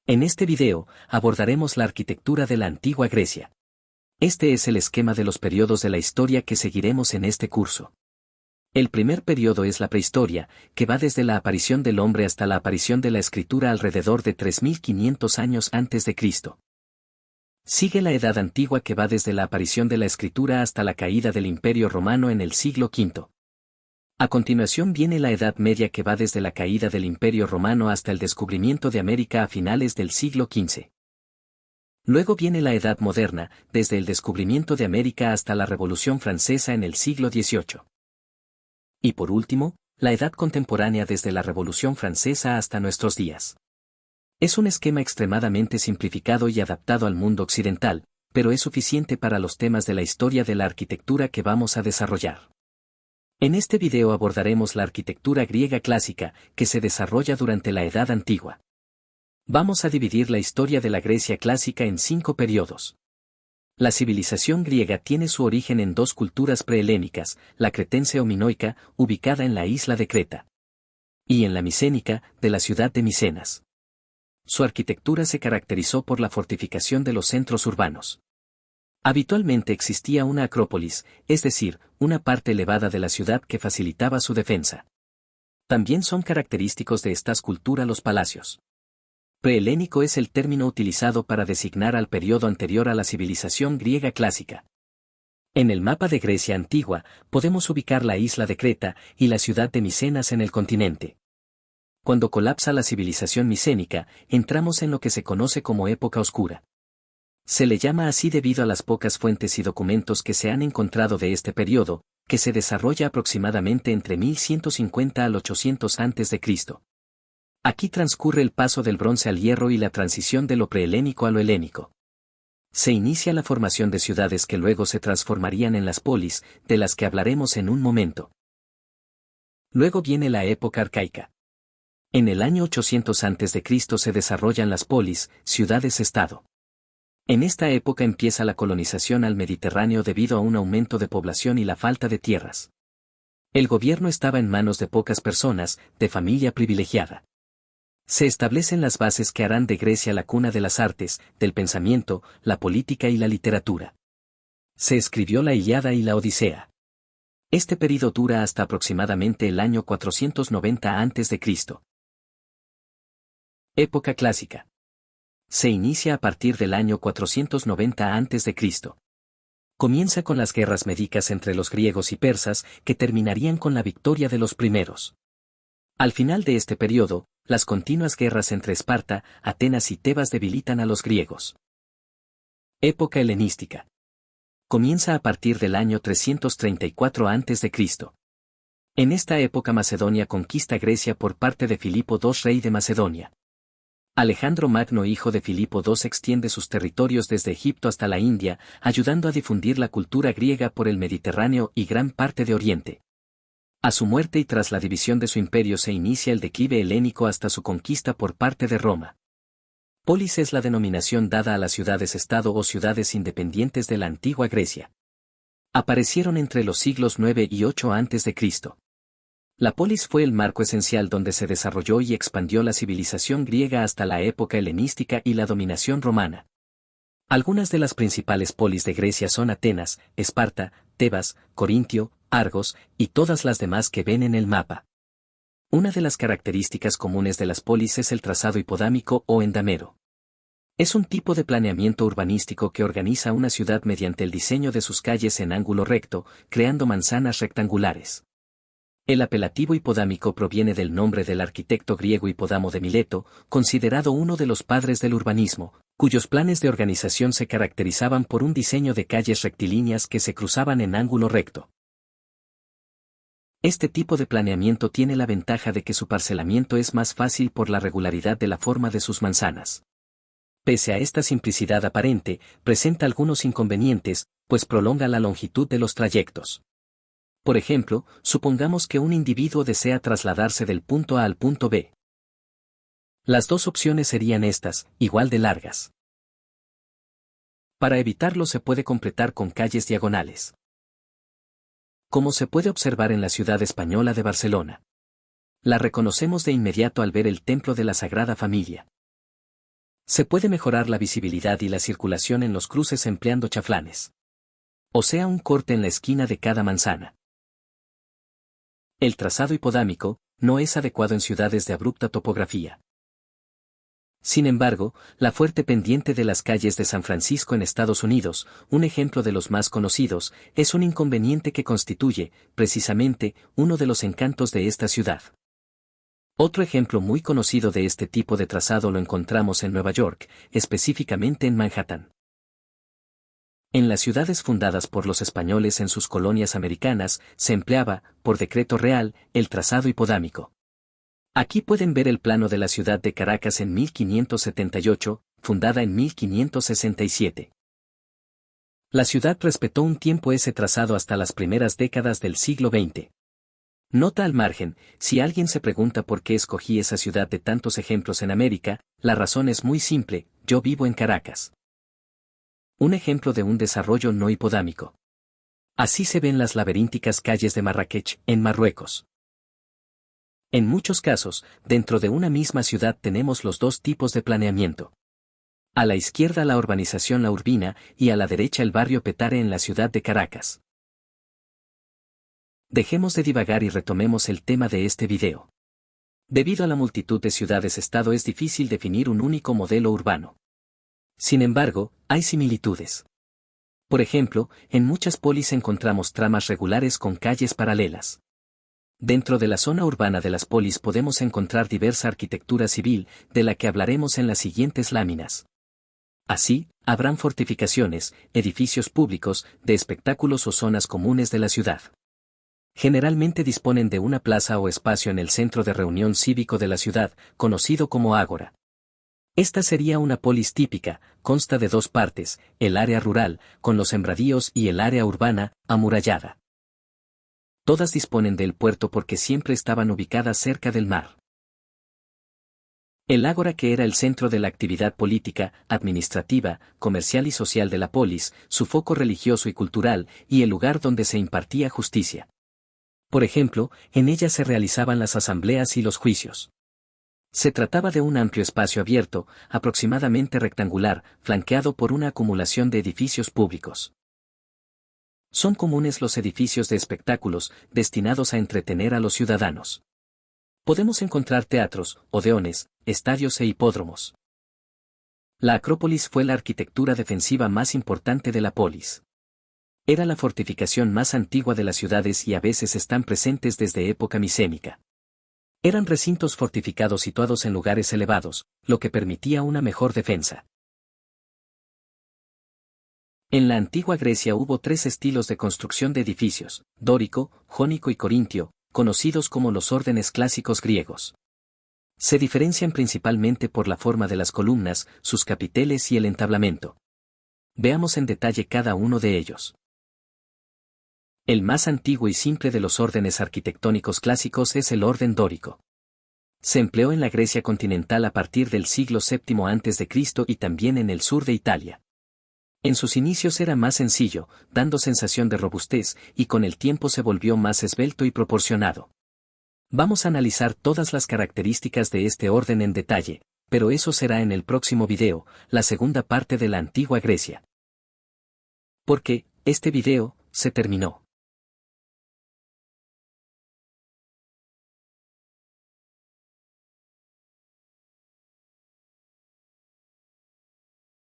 En este video, abordaremos la arquitectura de la antigua Grecia. Este es el esquema de los periodos de la historia que seguiremos en este curso. El primer periodo es la prehistoria, que va desde la aparición del hombre hasta la aparición de la escritura alrededor de 3500 años antes de Cristo. Sigue la Edad Antigua que va desde la aparición de la escritura hasta la caída del Imperio Romano en el siglo V. A continuación viene la Edad Media que va desde la caída del Imperio Romano hasta el descubrimiento de América a finales del siglo XV. Luego viene la Edad Moderna, desde el descubrimiento de América hasta la Revolución Francesa en el siglo XVIII. Y por último, la Edad Contemporánea desde la Revolución Francesa hasta nuestros días. Es un esquema extremadamente simplificado y adaptado al mundo occidental, pero es suficiente para los temas de la historia de la arquitectura que vamos a desarrollar. En este video abordaremos la arquitectura griega clásica, que se desarrolla durante la Edad Antigua. Vamos a dividir la historia de la Grecia clásica en 5 periodos. La civilización griega tiene su origen en 2 culturas prehelénicas, la cretense o minoica, ubicada en la isla de Creta, y en la micénica, de la ciudad de Micenas. Su arquitectura se caracterizó por la fortificación de los centros urbanos. Habitualmente existía una acrópolis, es decir, una parte elevada de la ciudad que facilitaba su defensa. También son característicos de esta cultura los palacios. Prehelénico es el término utilizado para designar al periodo anterior a la civilización griega clásica. En el mapa de Grecia antigua, podemos ubicar la isla de Creta y la ciudad de Micenas en el continente. Cuando colapsa la civilización micénica, entramos en lo que se conoce como época oscura. Se le llama así debido a las pocas fuentes y documentos que se han encontrado de este periodo, que se desarrolla aproximadamente entre 1150 al 800 a.C. Aquí transcurre el paso del bronce al hierro y la transición de lo prehelénico a lo helénico. Se inicia la formación de ciudades que luego se transformarían en las polis, de las que hablaremos en un momento. Luego viene la época arcaica. En el año 800 a.C. se desarrollan las polis, ciudades-estado. En esta época empieza la colonización al Mediterráneo debido a un aumento de población y la falta de tierras. El gobierno estaba en manos de pocas personas, de familia privilegiada. Se establecen las bases que harán de Grecia la cuna de las artes, del pensamiento, la política y la literatura. Se escribió la Ilíada y la Odisea. Este período dura hasta aproximadamente el año 490 a.C. Época clásica. Se inicia a partir del año 490 a.C. Comienza con las guerras médicas entre los griegos y persas, que terminarían con la victoria de los primeros. Al final de este periodo, las continuas guerras entre Esparta, Atenas y Tebas debilitan a los griegos. Época helenística. Comienza a partir del año 334 a.C. En esta época Macedonia conquista Grecia por parte de Filipo II, rey de Macedonia. Alejandro Magno, hijo de Filipo II, extiende sus territorios desde Egipto hasta la India, ayudando a difundir la cultura griega por el Mediterráneo y gran parte de Oriente. A su muerte y tras la división de su imperio se inicia el declive helénico hasta su conquista por parte de Roma. Polis es la denominación dada a las ciudades-estado o ciudades independientes de la antigua Grecia. Aparecieron entre los siglos IX y VIII a.C. La polis fue el marco esencial donde se desarrolló y expandió la civilización griega hasta la época helenística y la dominación romana. Algunas de las principales polis de Grecia son Atenas, Esparta, Tebas, Corintio, Argos, y todas las demás que ven en el mapa. Una de las características comunes de las polis es el trazado hipodámico o endamero. Es un tipo de planeamiento urbanístico que organiza una ciudad mediante el diseño de sus calles en ángulo recto, creando manzanas rectangulares. El apelativo hipodámico proviene del nombre del arquitecto griego Hipódamo de Mileto, considerado uno de los padres del urbanismo, cuyos planes de organización se caracterizaban por un diseño de calles rectilíneas que se cruzaban en ángulo recto. Este tipo de planeamiento tiene la ventaja de que su parcelamiento es más fácil por la regularidad de la forma de sus manzanas. Pese a esta simplicidad aparente, presenta algunos inconvenientes, pues prolonga la longitud de los trayectos. Por ejemplo, supongamos que un individuo desea trasladarse del punto A al punto B. Las dos opciones serían estas, igual de largas. Para evitarlo se puede completar con calles diagonales. Como se puede observar en la ciudad española de Barcelona. La reconocemos de inmediato al ver el templo de la Sagrada Familia. Se puede mejorar la visibilidad y la circulación en los cruces empleando chaflanes. O sea, un corte en la esquina de cada manzana. El trazado hipodámico no es adecuado en ciudades de abrupta topografía. Sin embargo, la fuerte pendiente de las calles de San Francisco en Estados Unidos, un ejemplo de los más conocidos, es un inconveniente que constituye, precisamente, uno de los encantos de esta ciudad. Otro ejemplo muy conocido de este tipo de trazado lo encontramos en Nueva York, específicamente en Manhattan. En las ciudades fundadas por los españoles en sus colonias americanas, se empleaba, por decreto real, el trazado hipodámico. Aquí pueden ver el plano de la ciudad de Caracas en 1578, fundada en 1567. La ciudad respetó un tiempo ese trazado hasta las primeras décadas del siglo XX. Nota al margen, si alguien se pregunta por qué escogí esa ciudad de tantos ejemplos en América, la razón es muy simple: yo vivo en Caracas. Un ejemplo de un desarrollo no hipodámico. Así se ven las laberínticas calles de Marrakech, en Marruecos. En muchos casos, dentro de una misma ciudad tenemos los dos tipos de planeamiento. A la izquierda la urbanización La Urbina y a la derecha el barrio Petare en la ciudad de Caracas. Dejemos de divagar y retomemos el tema de este video. Debido a la multitud de ciudades-estado es difícil definir un único modelo urbano. Sin embargo, hay similitudes. Por ejemplo, en muchas polis encontramos tramas regulares con calles paralelas. Dentro de la zona urbana de las polis podemos encontrar diversa arquitectura civil, de la que hablaremos en las siguientes láminas. Así, habrán fortificaciones, edificios públicos, de espectáculos o zonas comunes de la ciudad. Generalmente disponen de una plaza o espacio en el centro de reunión cívico de la ciudad, conocido como ágora. Esta sería una polis típica, consta de dos partes, el área rural, con los sembradíos, y el área urbana, amurallada. Todas disponen del puerto porque siempre estaban ubicadas cerca del mar. El ágora, que era el centro de la actividad política, administrativa, comercial y social de la polis, su foco religioso y cultural, y el lugar donde se impartía justicia. Por ejemplo, en ella se realizaban las asambleas y los juicios. Se trataba de un amplio espacio abierto, aproximadamente rectangular, flanqueado por una acumulación de edificios públicos. Son comunes los edificios de espectáculos, destinados a entretener a los ciudadanos. Podemos encontrar teatros, odeones, estadios e hipódromos. La Acrópolis fue la arquitectura defensiva más importante de la polis. Era la fortificación más antigua de las ciudades y a veces están presentes desde época micénica. Eran recintos fortificados situados en lugares elevados, lo que permitía una mejor defensa. En la antigua Grecia hubo tres estilos de construcción de edificios: dórico, jónico y corintio, conocidos como los órdenes clásicos griegos. Se diferencian principalmente por la forma de las columnas, sus capiteles y el entablamento. Veamos en detalle cada uno de ellos. El más antiguo y simple de los órdenes arquitectónicos clásicos es el orden dórico. Se empleó en la Grecia continental a partir del siglo VII a.C. y también en el sur de Italia. En sus inicios era más sencillo, dando sensación de robustez, y con el tiempo se volvió más esbelto y proporcionado. Vamos a analizar todas las características de este orden en detalle, pero eso será en el próximo video, la segunda parte de la antigua Grecia. Porque, este video, se terminó.